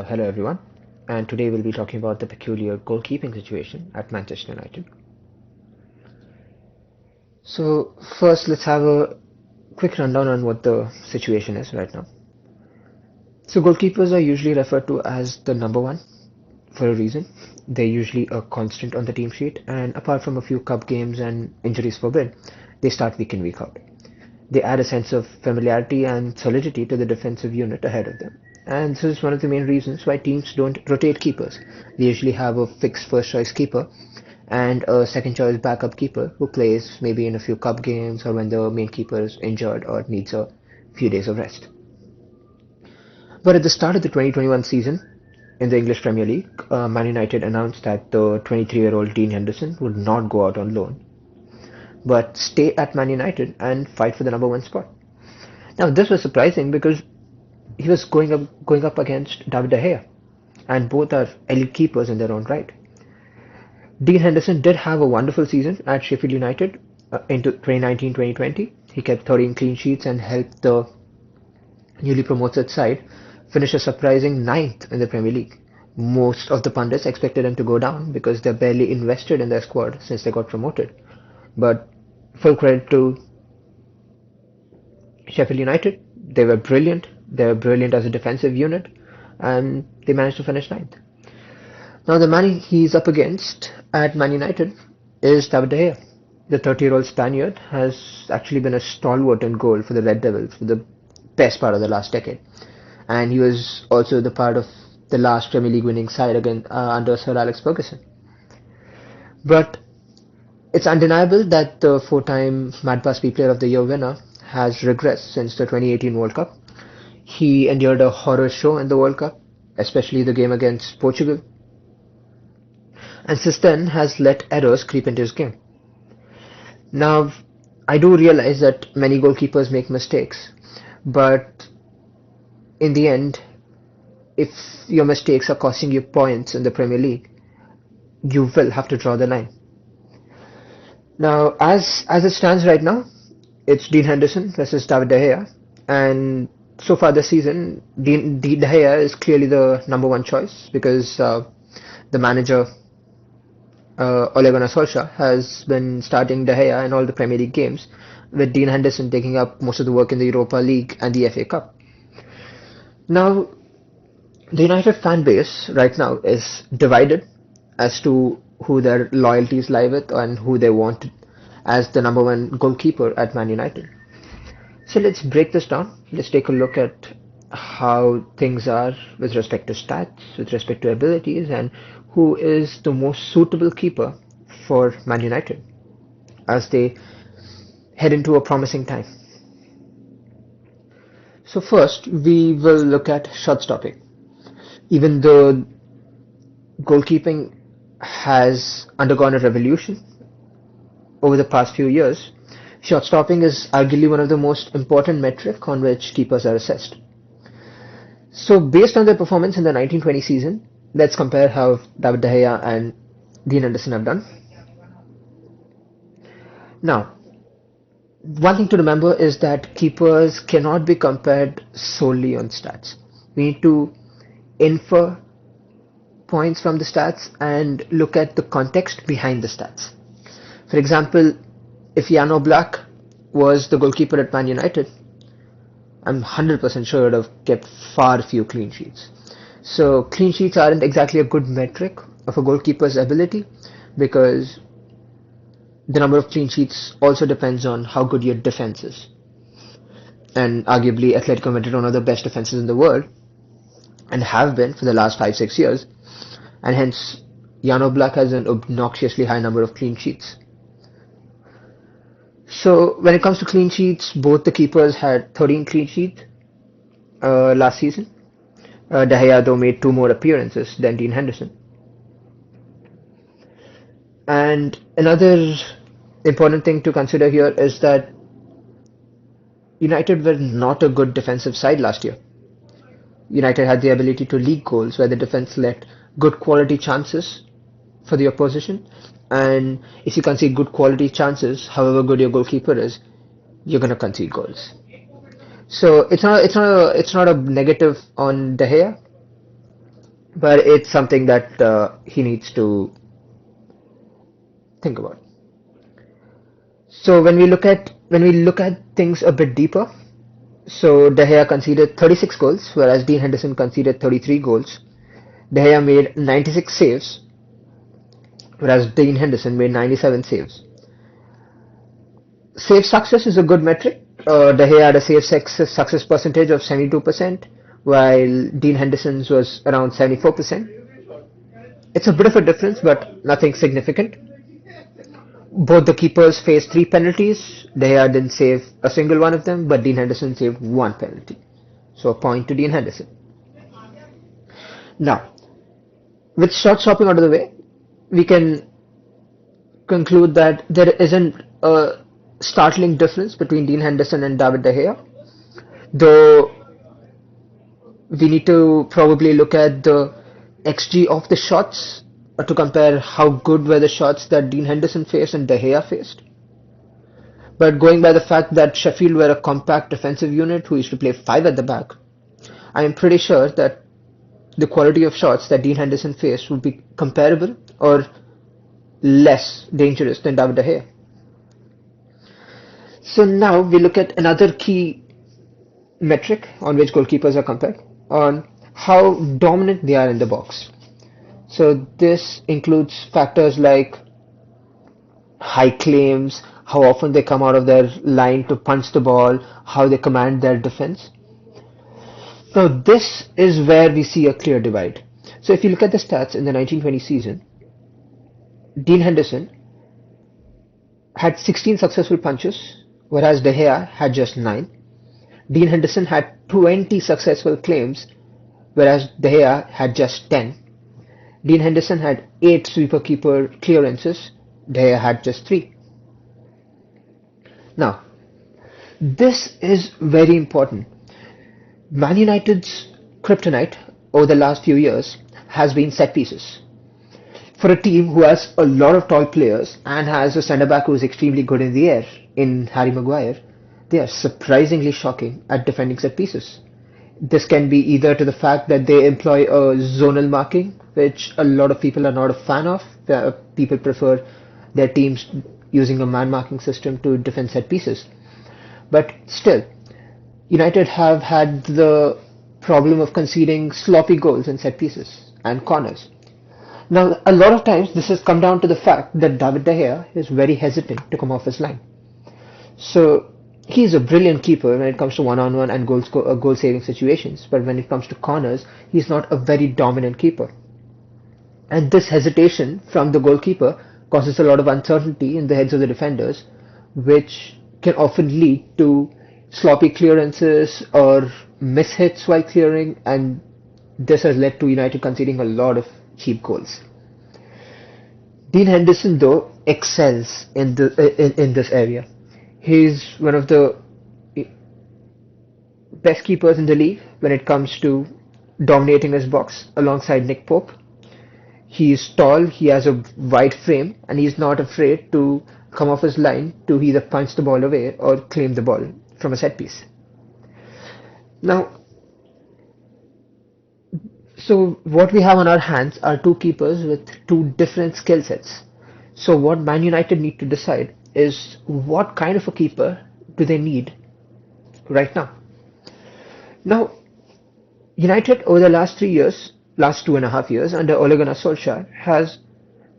Hello everyone, and today we'll be talking about the peculiar goalkeeping situation at Manchester United. So, first, let's have a quick rundown on what the situation is right now. So, goalkeepers are usually referred to as the number one for a reason. They're usually a constant on the team sheet, and apart from a few cup games and injuries forbid, they start week in, week out. They add a sense of familiarity and solidity to the defensive unit ahead of them. And this is one of the main reasons why teams don't rotate keepers. They usually have a fixed first choice keeper and a second choice backup keeper who plays maybe in a few cup games or when the main keeper is injured or needs a few days of rest. But at the start of the 2021 season in the English Premier League, Man United announced that the 23-year-old Dean Henderson would not go out on loan but stay at Man United and fight for the number one spot. Now, this was surprising because he was going up against David De Gea, and both are elite keepers in their own right. Dean Henderson did have a wonderful season at Sheffield United into 2019-2020. He kept 13 clean sheets and helped the newly promoted side finish a surprising ninth in the Premier League. Most of the pundits expected him to go down because they're barely invested in their squad since they got promoted. But full credit to Sheffield United. They were brilliant. They were brilliant as a defensive unit, and they managed to finish ninth. Now, the man he's up against at Man United is David De Gea. The 30-year-old Spaniard has actually been a stalwart in goal for the Red Devils for the best part of the last decade. And he was also the part of the last Premier League winning side again under Sir Alex Ferguson. But it's undeniable that the four-time Mad Busby Player of the Year winner has regressed since the 2018 World Cup. He endured a horror show in the World Cup, especially the game against Portugal, and since then has let errors creep into his game. Now, I do realize that many goalkeepers make mistakes, but in the end, if your mistakes are costing you points in the Premier League, you will have to draw the line. Now, as it stands right now, it's Dean Henderson versus David De Gea, and so far this season, Dean De Gea is clearly the number one choice because the manager Ole Gunnar Solskjaer has been starting De Gea in all the Premier League games, with Dean Henderson taking up most of the work in the Europa League and the FA Cup. Now, the United fan base right now is divided as to who their loyalties lie with and who they want as the number one goalkeeper at Man United. So let's break this down. Let's take a look at how things are with respect to stats, with respect to abilities, and who is the most suitable keeper for Man United as they head into a promising time. So first, we will look at shot stopping. Even though goalkeeping has undergone a revolution over the past few years, shot stopping is arguably one of the most important metric on which keepers are assessed. So based on their performance in the 1920 season, let's compare how David De Gea and Dean Henderson have done. Now, one thing to remember is that keepers cannot be compared solely on stats. We need to infer points from the stats and look at the context behind the stats. For example, if Jan Oblak was the goalkeeper at Man United, I'm 100% sure he would have kept far few clean sheets. So clean sheets aren't exactly a good metric of a goalkeeper's ability because the number of clean sheets also depends on how good your defense is. And arguably Atletico Madrid are one of the best defenses in the world and have been for the last 5-6 years, and hence Jan Oblak has an obnoxiously high number of clean sheets. So when it comes to clean sheets, both the keepers had 13 clean sheets last season. De Gea though made 2 more appearances than Dean Henderson. And another important thing to consider here is that United were not a good defensive side last year. United had the ability to leak goals where the defense let good quality chances for the opposition, and if you concede good quality chances, however good your goalkeeper is, you're going to concede goals. So it's not a negative on De Gea, but it's something that he needs to think about. So when we look at things a bit deeper, so De Gea conceded 36 goals, whereas Dean Henderson conceded 33 goals. De Gea made 96 saves, whereas Dean Henderson made 97 saves. Save success is a good metric. De Gea had a save success percentage of 72%, while Dean Henderson's was around 74%. It's a bit of a difference, but nothing significant. Both the keepers faced three penalties. De Gea didn't save a single one of them, but Dean Henderson saved one penalty. So a point to Dean Henderson. Now, with shot stopping out of the way, we can conclude that there isn't a startling difference between Dean Henderson and David De Gea, though we need to probably look at the XG of the shots to compare how good were the shots that Dean Henderson faced and De Gea faced. But going by the fact that Sheffield were a compact defensive unit who used to play five at the back, I am pretty sure that the quality of shots that Dean Henderson faced would be comparable or less dangerous than David De Gea. So now we look at another key metric on which goalkeepers are compared, on how dominant they are in the box. So this includes factors like high claims, how often they come out of their line to punch the ball, how they command their defense. Now this is where we see a clear divide. So if you look at the stats in the 1920 season, Dean Henderson had 16 successful punches, whereas De Gea had just 9. Dean Henderson had 20 successful claims, whereas De Gea had just 10. Dean Henderson had 8 sweeper keeper clearances, De Gea had just 3. Now, this is very important. Man United's kryptonite over the last few years has been set pieces. For a team who has a lot of tall players and has a centre back who is extremely good in the air in Harry Maguire, they are surprisingly shocking at defending set pieces. This can be either to the fact that they employ a zonal marking, which a lot of people are not a fan of. People prefer their teams using a man marking system to defend set pieces. But still, United have had the problem of conceding sloppy goals in set pieces and corners. Now, a lot of times this has come down to the fact that David De Gea is very hesitant to come off his line. So he's a brilliant keeper when it comes to one-on-one and goal-saving situations, but when it comes to corners, he's not a very dominant keeper. And this hesitation from the goalkeeper causes a lot of uncertainty in the heads of the defenders, which can often lead to sloppy clearances or mishits while clearing, and this has led to United conceding a lot of cheap goals. Dean Henderson, though, excels in this area. He's one of the best keepers in the league when it comes to dominating his box alongside Nick Pope. He's tall, he has a wide frame, and he's not afraid to come off his line to either punch the ball away or claim the ball from a set piece. Now, so what we have on our hands are two keepers with two different skill sets. So what Man United need to decide is what kind of a keeper do they need right now. Now, United over the last 3 years, last 2.5 years under Ole Gunnar Solskjaer has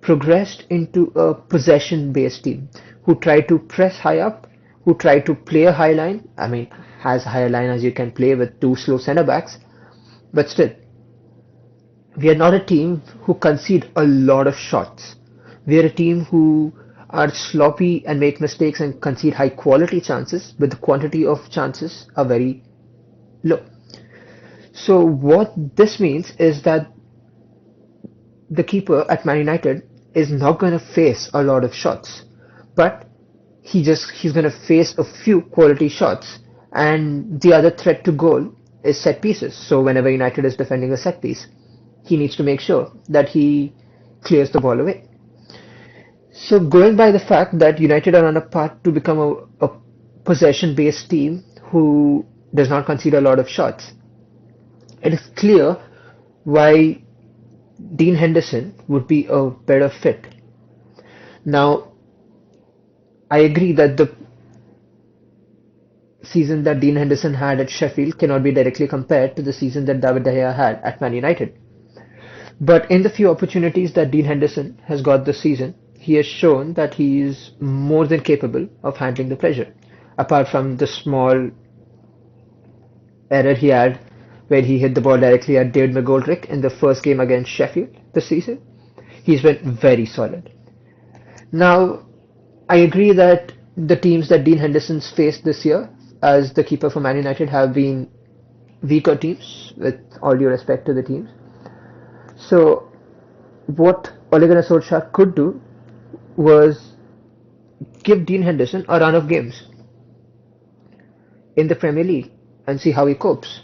progressed into a possession-based team who try to press high up, who try to play a high line. I mean, as high a line as you can play with two slow centre backs, but still, we are not a team who concede a lot of shots. We are a team who are sloppy and make mistakes and concede high quality chances, but the quantity of chances are very low. So what this means is that the keeper at Man United is not going to face a lot of shots, but he's going to face a few quality shots, and the other threat to goal is set pieces. So whenever United is defending a set piece, he needs to make sure that he clears the ball away. So going by the fact that United are on a path to become a possession-based team who does not concede a lot of shots, it is clear why Dean Henderson would be a better fit. Now, I agree that the season that Dean Henderson had at Sheffield cannot be directly compared to the season that David De Gea had at Man United. But in the few opportunities that Dean Henderson has got this season, he has shown that he is more than capable of handling the pressure. Apart from the small error he had where he hit the ball directly at David McGoldrick in the first game against Sheffield this season, he's been very solid. Now, I agree that the teams that Dean Henderson's faced this year as the keeper for Man United have been weaker teams, with all due respect to the teams. So, what Ole Gunnar Solskjaer could do was give Dean Henderson a run of games in the Premier League and see how he copes.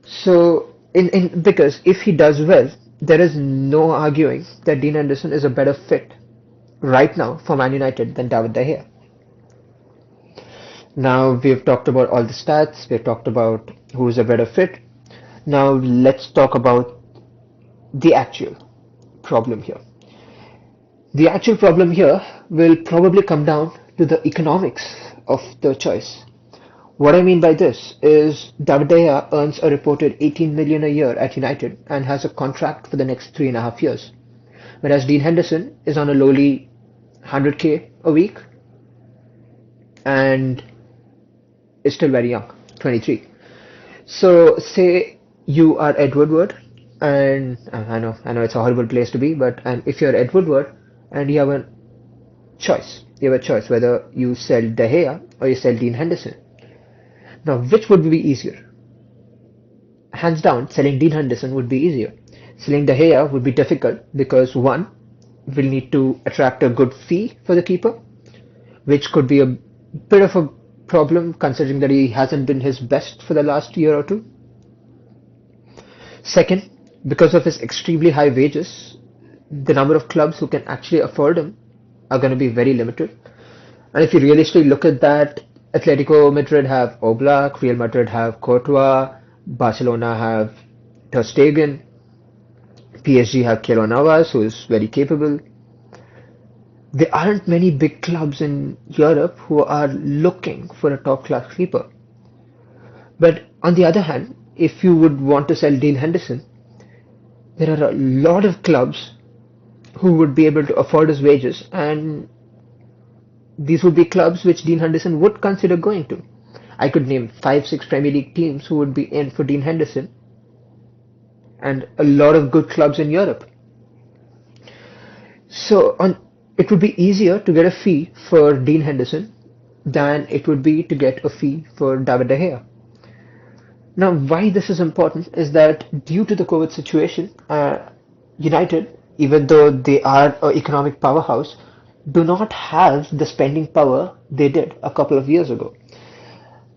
So, because if he does well, there is no arguing that Dean Henderson is a better fit right now for Man United than David De Gea. Now we've talked about all the stats, we've talked about who's a better fit. Now let's talk about the actual problem here. The actual problem here will probably come down to the economics of the choice. What I mean by this is David De Gea earns a reported 18 million a year at United and has a contract for the next 3.5 years, whereas Dean Henderson is on a lowly 100k a week and is still very young, 23. So say you are Ed Woodward, and I know it's a horrible place to be, but and if you're Ed Woodward and you have a choice whether you sell De Gea or you sell Dean Henderson. Now, which would be easier? Hands down, selling Dean Henderson would be easier. Selling De Gea would be difficult because one, will need to attract a good fee for the keeper, which could be a bit of a problem considering that he hasn't been his best for the last year or two. Second, because of his extremely high wages, the number of clubs who can actually afford him are going to be very limited. And if you realistically look at that, Atletico Madrid have Oblak, Real Madrid have Courtois, Barcelona have Ter Stegen, PSG have Keylor Navas, who is very capable. There aren't many big clubs in Europe who are looking for a top-class keeper. But on the other hand, if you would want to sell Dean Henderson, there are a lot of clubs who would be able to afford his wages, and these would be clubs which Dean Henderson would consider going to. I could name 5-6 Premier League teams who would be in for Dean Henderson, and a lot of good clubs in Europe. So it would be easier to get a fee for Dean Henderson than it would be to get a fee for David De Gea. Now, why this is important is that due to the COVID situation, United, even though they are an economic powerhouse, do not have the spending power they did a couple of years ago.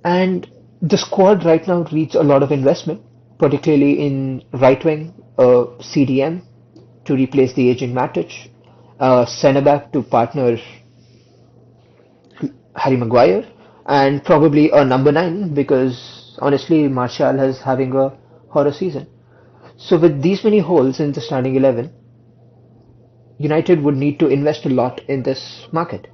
And the squad right now needs a lot of investment, particularly in right wing, CDM to replace the aging Matic, centre back to partner Harry Maguire, and probably a number 9 because honestly Martial is having a horror season. So with these many holes in the starting 11, United would need to invest a lot in this market.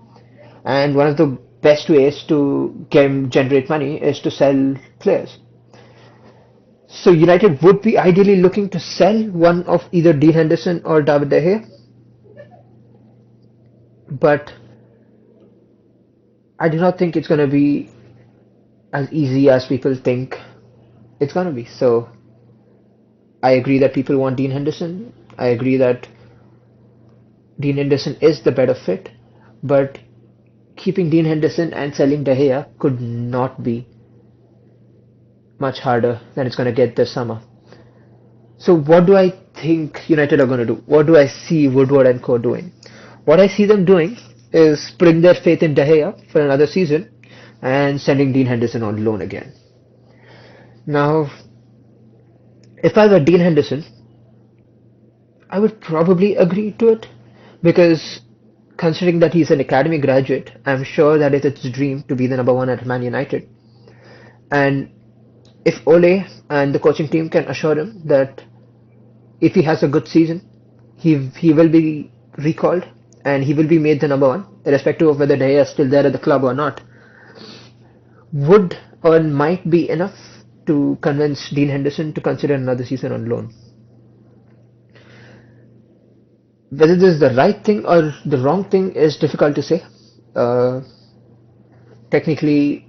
And one of the best ways to generate money is to sell players. So United would be ideally looking to sell one of either Dean Henderson or David De Gea. But I do not think it's going to be as easy as people think it's going to be. So I agree that people want Dean Henderson. I agree that Dean Henderson is the better fit, but keeping Dean Henderson and selling De Gea could not be much harder than it's going to get this summer. So what do I think United are going to do? What do I see Woodward and co doing? What I see them doing is putting their faith in De Gea for another season and sending Dean Henderson on loan again. Now, if I were Dean Henderson, I would probably agree to it because considering that he's an academy graduate, I'm sure that it's his dream to be the number 1 at Man United. And if Ole and the coaching team can assure him that if he has a good season, he will be recalled and he will be made the number one, irrespective of whether De Gea is still there at the club or not. Would or might be enough to convince Dean Henderson to consider another season on loan. Whether this is the right thing or the wrong thing is difficult to say. Uh, Technically,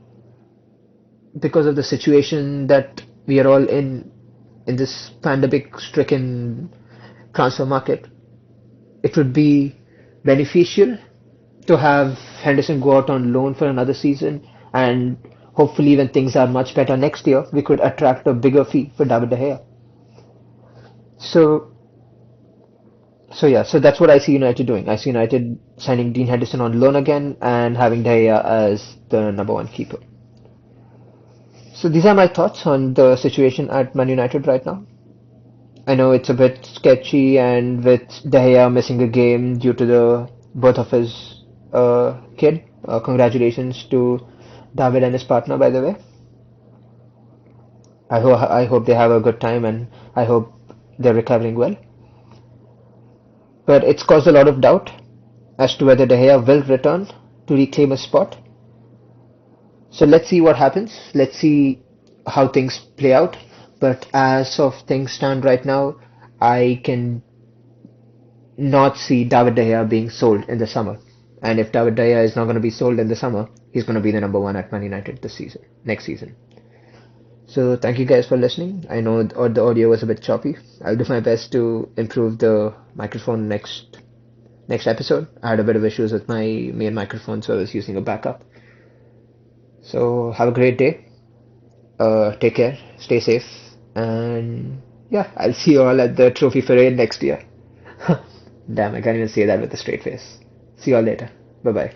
because of the situation that we are all in this pandemic-stricken transfer market, it would be beneficial to have Henderson go out on loan for another season, and hopefully when things are much better next year, we could attract a bigger fee for David De Gea. So, so that's what I see United doing. I see United signing Dean Henderson on loan again and having De Gea as the number one keeper. So these are my thoughts on the situation at Man United right now. I know it's a bit sketchy, and with De Gea missing a game due to the birth of his kid. Congratulations to David and his partner, by the way. I hope they have a good time, and I hope they're recovering well. But it's caused a lot of doubt as to whether De Gea will return to reclaim his spot. So let's see what happens. Let's see how things play out. But as of things stand right now, I can not see David De Gea being sold in the summer. And if David De Gea is not going to be sold in the summer, he's going to be the number one at Man United this season, next season. So thank you guys for listening. I know the audio was a bit choppy. I'll do my best to improve the microphone next episode. I had a bit of issues with my main microphone, so I was using a backup. So have a great day. Take care, stay safe, and yeah, I'll see you all at the trophy parade next year. Damn, I can't even say that with a straight face. See you all later. Bye bye.